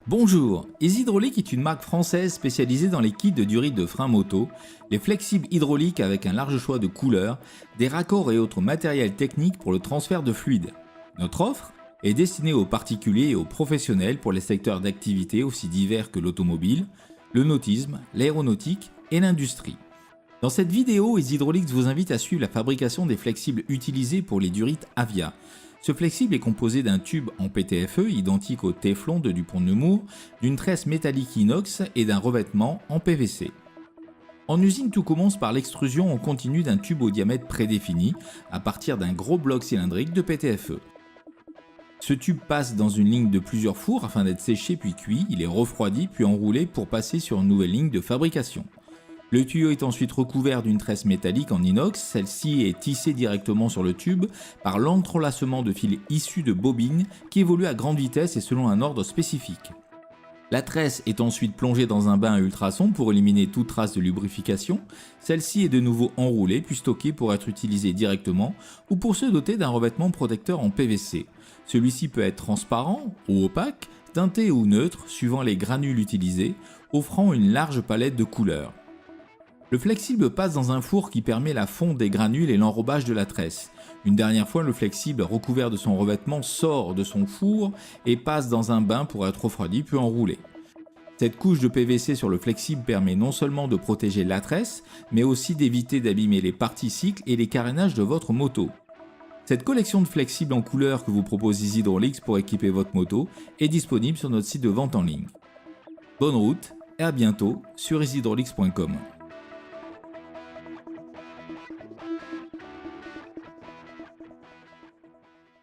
Bonjour, Easy Hydraulique est une marque française spécialisée dans les kits de durite de frein moto, les flexibles hydrauliques avec un large choix de couleurs, des raccords et autres matériels techniques pour le transfert de fluide. Notre offre est destinée aux particuliers et aux professionnels pour les secteurs d'activité aussi divers que l'automobile, le nautisme, l'aéronautique et l'industrie. Dans cette vidéo, Easy Hydraulics vous invite à suivre la fabrication des flexibles utilisés pour les durites Avia. Ce flexible est composé d'un tube en PTFE identique au Teflon de Dupont de Nemours, d'une tresse métallique inox et d'un revêtement en PVC. En usine, tout commence par l'extrusion en continu d'un tube au diamètre prédéfini à partir d'un gros bloc cylindrique de PTFE. Ce tube passe dans une ligne de plusieurs fours afin d'être séché puis cuit, il est refroidi puis enroulé pour passer sur une nouvelle ligne de fabrication. Le tuyau est ensuite recouvert d'une tresse métallique en inox, celle-ci est tissée directement sur le tube par l'entrelacement de fils issus de bobines qui évoluent à grande vitesse et selon un ordre spécifique. La tresse est ensuite plongée dans un bain à ultrasons pour éliminer toute trace de lubrification, celle-ci est de nouveau enroulée puis stockée pour être utilisée directement ou pour se doter d'un revêtement protecteur en PVC. Celui-ci peut être transparent ou opaque, teinté ou neutre suivant les granules utilisés, offrant une large palette de couleurs. Le flexible passe dans un four qui permet la fonte des granules et l'enrobage de la tresse. Une dernière fois, le flexible recouvert de son revêtement sort de son four et passe dans un bain pour être refroidi puis enroulé. Cette couche de PVC sur le flexible permet non seulement de protéger la tresse, mais aussi d'éviter d'abîmer les parties cycles et les carénages de votre moto. Cette collection de flexibles en couleur que vous propose Easy Hydraulics pour équiper votre moto est disponible sur notre site de vente en ligne. Bonne route et à bientôt sur easyhydraulics.com.